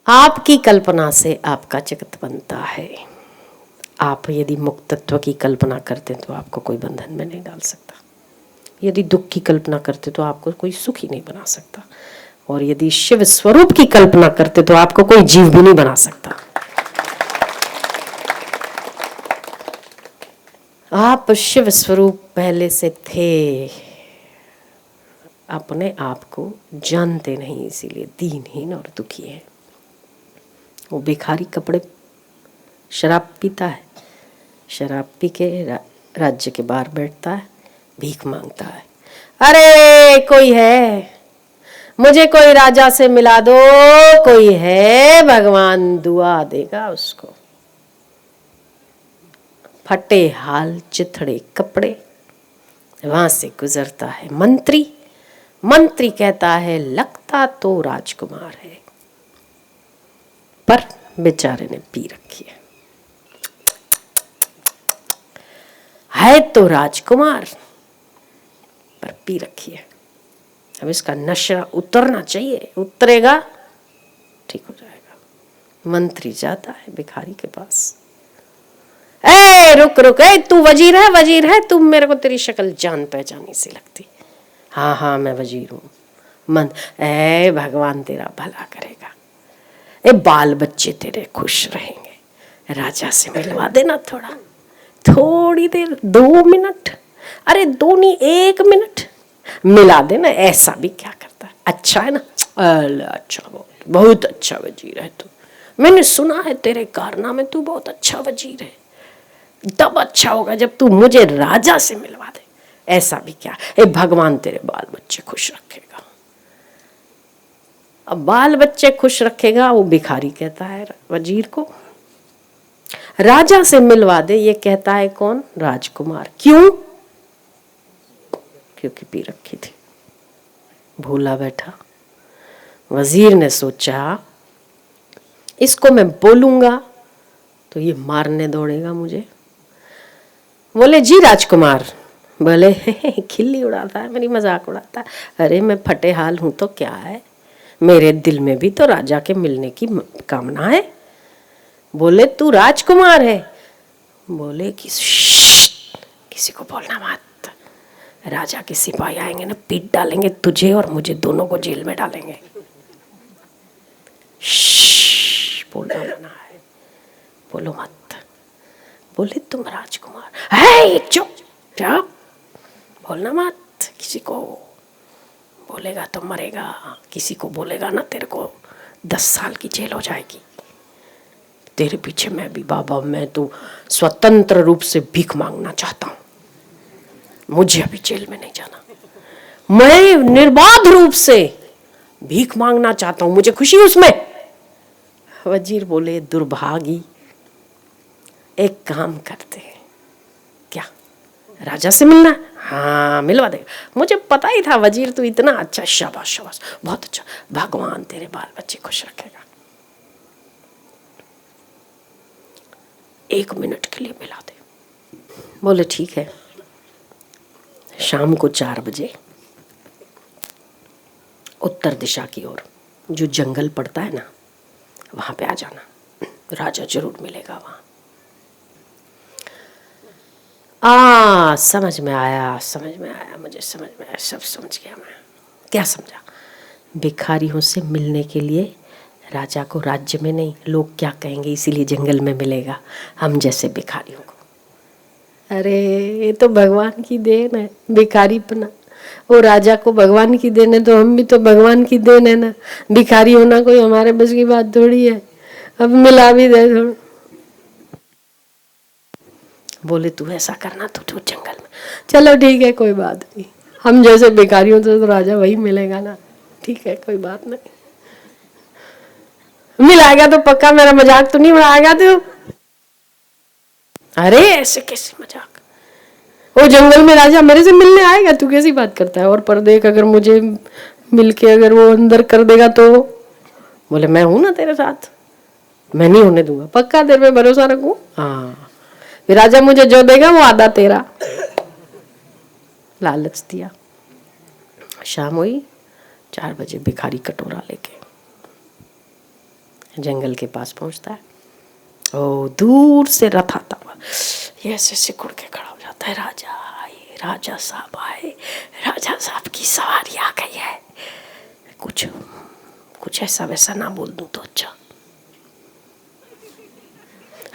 आपकी कल्पना से आपका जगत बनता है। आप यदि मुक्तत्व की कल्पना करते तो आपको कोई बंधन में नहीं डाल सकता। यदि दुख की कल्पना करते तो आपको कोई सुख ही नहीं बना सकता। और यदि शिव स्वरूप की कल्पना करते तो आपको कोई जीव भी नहीं बना सकता। आप शिव स्वरूप पहले से थे, अपने आप को जानते नहीं, इसीलिए दीनहीन और दुखी है। वो भिखारी कपड़े शराब पीता है, शराब पी के राज्य के बाहर बैठता है, भीख मांगता है। अरे कोई है, मुझे कोई राजा से मिला दो, कोई है, भगवान दुआ देगा उसको। फटे हाल चिथड़े कपड़े, वहां से गुजरता है मंत्री। मंत्री कहता है लगता तो राजकुमार है, पर बेचारे ने पी रखी है तो राजकुमार, पर पी रखी है। अब इसका नशा उतरना चाहिए, उतरेगा ठीक हो जाएगा। मंत्री जाता है भिखारी के पास। ए रुक रुक, ए तू वजीर है, वजीर है, तुम मेरे को तेरी शक्ल जान पहचानी सी लगती। हाँ हाँ मैं वजीर हूँ। मन ए भगवान तेरा भला करेगा, ए बाल बच्चे तेरे खुश रहेंगे, राजा से मिलवा देना थोड़ा, थोड़ी देर, 2 मिनट, अरे 2 नहीं 1 मिनट मिला देना। ऐसा भी क्या करता है, अच्छा है ना? अच्छा, बहुत बहुत अच्छा वजीर है तू, मैंने सुना है तेरे कारनामे, तू बहुत अच्छा वजीर है। तब अच्छा होगा जब तू मुझे राजा से मिलवा दे। ऐसा भी क्या, ए भगवान तेरे बाल बच्चे खुश रखेगा। अब बाल बच्चे खुश रखेगा, वो भिखारी कहता है वजीर को राजा से मिलवा दे। ये कहता है कौन? राजकुमार। क्यों? क्योंकि पी रखी थी, भूला बैठा। वजीर ने सोचा इसको मैं बोलूंगा तो ये मारने दौड़ेगा मुझे। बोले जी राजकुमार। बोले खिल्ली उड़ाता है, मेरी मजाक उड़ाता है। अरे मैं फटे हाल हूं तो क्या है, मेरे दिल में भी तो राजा के मिलने की कामना है। बोले तू राजकुमार है? बोले किसी को बोलना मत, राजा के सिपाही आएंगे ना, पीट डालेंगे तुझे और मुझे, दोनों को जेल में डालेंगे। बोलना मना है, बोलो मत। बोले तुम राजकुमार है? चुप चुप, बोलना मत किसी को, बोलेगा तो मरेगा, किसी को बोलेगा ना तेरे को 10 साल की जेल हो जाएगी। तेरे पीछे मैं भी बाबा, मैं तो स्वतंत्र रूप से भीख मांगना चाहता हूँ, मुझे अभी जेल में नहीं जाना, मैं निर्बाध रूप से भीख मांगना चाहता हूँ, मुझे खुशी उसमें। वजीर बोले दुर्भागी, एक काम करते हैं, क्या राजा से मिलना? हाँ मिलवा देगा, मुझे पता ही था वजीर तू इतना अच्छा, शाबाश शाबाश बहुत अच्छा, भगवान तेरे बाल बच्चे खुश रखेगा। 1 मिनट के लिए मिला दे। बोले ठीक है। शाम को 4 बजे उत्तर दिशा की ओर जो जंगल पड़ता है ना, वहां पे आ जाना, राजा जरूर मिलेगा वहां। समझ में आया, समझ में आया, मुझे समझ में आया, सब समझ गया मैं। क्या समझा? भिखारियों से मिलने के लिए राजा को राज्य में नहीं, लोग क्या कहेंगे इसीलिए जंगल में मिलेगा हम जैसे भिखारियों को। अरे ये तो भगवान की देन है, भिखारीपना। वो राजा को भगवान की देन है तो हम भी तो भगवान की देन है ना। भिखारी होना कोई हमारे बस की बात थोड़ी है, अब मिला भी दे थोड़ा। बोले तू ऐसा करना, तू जंगल में, चलो ठीक है कोई बात नहीं, हम जैसे भिखारियों से तो राजा वही मिलेगा ना, ठीक है कोई बात नहीं, मिलाएगा तो पक्का, मेरा मजाक तो नहीं उड़ाएगा तू? अरे ऐसे कैसे मजाक, वो जंगल में राजा मेरे से मिलने आएगा, तू कैसी बात करता है? और पर देख अगर मुझे मिलके अगर वो अंदर कर देगा तो? बोले मैं हूं ना तेरे साथ, मैं नहीं होने दूंगा, पक्का तेरे पे भरोसा रखूं? हाँ, फिर राजा मुझे जो देगा वो आधा तेरा। लालच दिया। शाम हुई, 4 बजे भिखारी कटोरा लेके जंगल के पास पहुंचता है। ओ दूर से रथ आता हुआ ये ऐसे सिकुड़ के खड़ा हो जाता है। राजा आए, राजा साहब आए, राजा साहब की सवारी आ गई है। कुछ ऐसा वैसा ना बोल दूं तो अच्छा।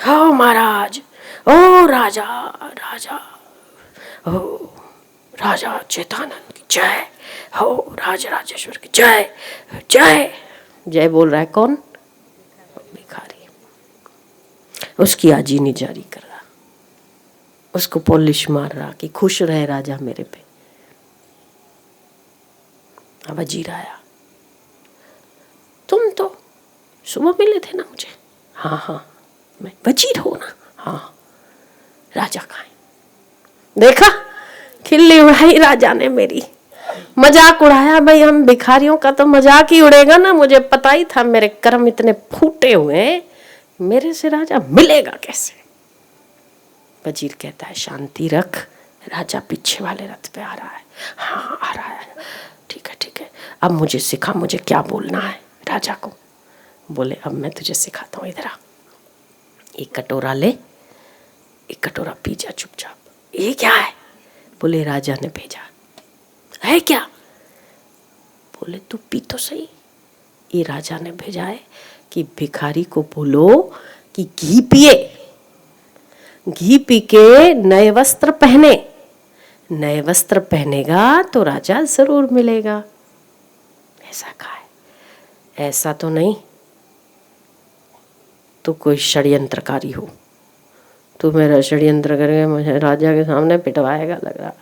हो महाराज, ओ राजा, राजा, ओ राजा चेतानंद की जय, हो राजा राजेश्वर की जय, जय जय बोल रहा है कौन? भिखारी। उसकी आजी नहीं जारी कर रहा, उसको पॉलिश मार रहा कि खुश रहे राजा मेरे पे। अब वजीर आया, तुम तो सुबह मिले थे ना मुझे? हाँ हाँ, मैं वजीर हो ना? हाँ। राजा कहाँ है? देखा, खिल्ली उड़ाई राजा ने मेरी, मजाक उड़ाया। भाई हम भिखारियों का तो मजाक ही उड़ेगा ना, मुझे पता ही था मेरे कर्म इतने फूटे हुए, मेरे से राजा मिलेगा कैसे? वजीर कहता है शांति रख, राजा पीछे वाले रथ पे आ रहा है। हाँ आ रहा है, ठीक है ठीक है, अब मुझे सिखा, मुझे क्या बोलना है राजा को। बोले अब मैं तुझे सिखाता हूँ, इधर आ, एक कटोरा ले, एक कटोरा पी जा चुपचाप। ये क्या है? बोले राजा ने भेजा। है क्या? बोले तू पी तो सही। ये राजा ने भेजा है कि भिखारी को बोलो कि घी पिए, घी पी के नए वस्त्र पहने, नए वस्त्र पहनेगा तो राजा जरूर मिलेगा। ऐसा कहा है, ऐसा तो नहीं तू कोई षड्यंत्रकारी हो, तू मेरा षड्यंत्र करके मुझे राजा के सामने पिटवाएगा, लग रहा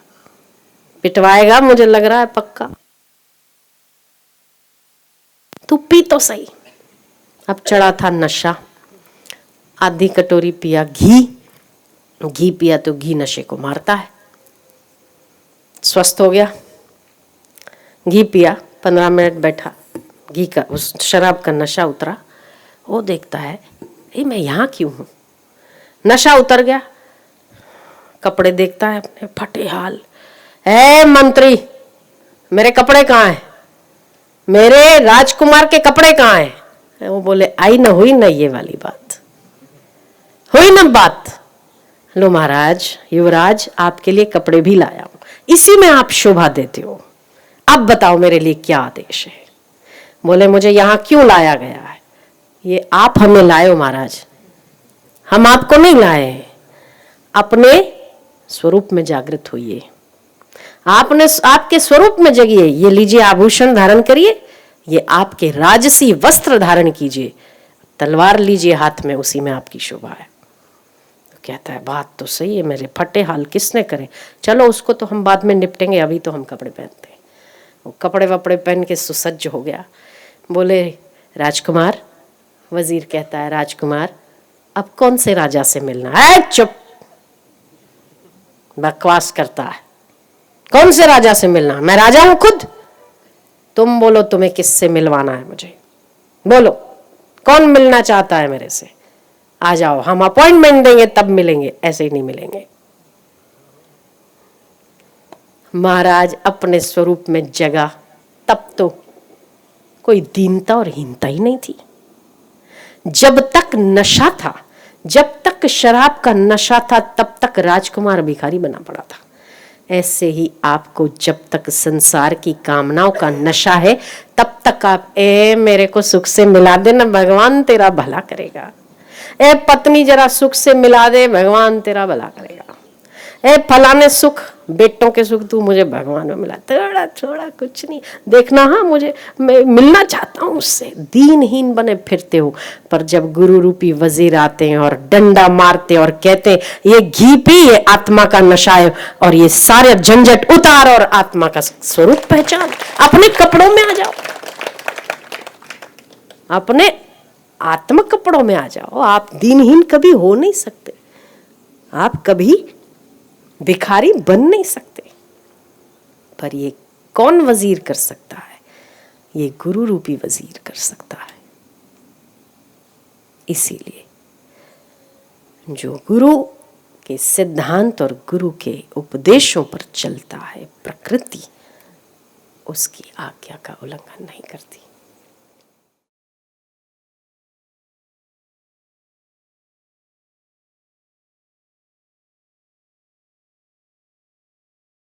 पिटवाएगा, मुझे लग रहा है पक्का। तू पी तो सही। अब चढ़ा था नशा, आधी कटोरी पिया घी, घी पिया तो घी नशे को मारता है। स्वस्थ हो गया, घी पिया, 15 मिनट बैठा, घी का उस शराब का नशा उतरा। वो देखता है ये मैं यहाँ क्यों हूँ? नशा उतर गया, कपड़े देखता है अपने फटे हाल। ए मंत्री, मेरे कपड़े कहाँ हैं? मेरे राजकुमार के कपड़े कहाँ हैं? वो बोले आई ना, हुई ना ये वाली बात, हुई ना बात। लो महाराज, युवराज आपके लिए कपड़े भी लाया हूं, इसी में आप शोभा देते हो। अब बताओ मेरे लिए क्या आदेश है? बोले मुझे यहाँ क्यों लाया गया है? ये आप हमें लाए हो महाराज, हम आपको नहीं लाए। अपने स्वरूप में जागृत होइए, आपने आपके स्वरूप में जगिए। ये लीजिए आभूषण धारण करिए, ये आपके राजसी वस्त्र धारण कीजिए, तलवार लीजिए हाथ में, उसी में आपकी शोभा है। तो कहता है बात तो सही है, मेरे फटे हाल किसने करे, चलो उसको तो हम बाद में निपटेंगे, अभी तो हम कपड़े पहनते हैं। वो कपड़े वपड़े पहन के सुसज्ज हो गया। बोले राजकुमार, वजीर कहता है राजकुमार अब कौन से राजा से मिलना है? चुप, बकवास करता है, कौन से राजा से मिलना? मैं राजा हूं खुद। तुम बोलो तुम्हें किससे मिलवाना है मुझे, बोलो कौन मिलना चाहता है मेरे से? आ जाओ, हम अपॉइंटमेंट देंगे तब मिलेंगे, ऐसे ही नहीं मिलेंगे। महाराज अपने स्वरूप में जगा, तब तो कोई दीनता और हीनता ही नहीं थी। जब तक नशा था, जब तक शराब का नशा था, तब तक राजकुमार भिखारी बना पड़ा था। ऐसे ही आपको जब तक संसार की कामनाओं का नशा है, तब तक आप मेरे को सुख से मिला दे ना, भगवान तेरा भला करेगा। पत्नी जरा सुख से मिला दे, भगवान तेरा भला करेगा। फलाने सुख, बेटों के सुख तू मुझे भगवान में मिला, थोड़ा थोड़ा कुछ नहीं देखना। हाँ मुझे, मैं मिलना चाहता हूँ उससे। दीनहीन बने फिरते हो, पर जब गुरु रूपी वजीर आते हैं और डंडा मारते और कहते हैं ये घी पी, ये आत्मा का नशा है, और ये सारे झंझट उतार और आत्मा का स्वरूप पहचान, अपने कपड़ों में आ जाओ, अपने आत्म कपड़ों में आ जाओ। आप दीनहीन कभी हो नहीं सकते, आप कभी भिखारी बन नहीं सकते। पर ये कौन वजीर कर सकता है? ये गुरु रूपी वजीर कर सकता है। इसीलिए जो गुरु के सिद्धांत और गुरु के उपदेशों पर चलता है, प्रकृति उसकी आज्ञा का उल्लंघन नहीं करती।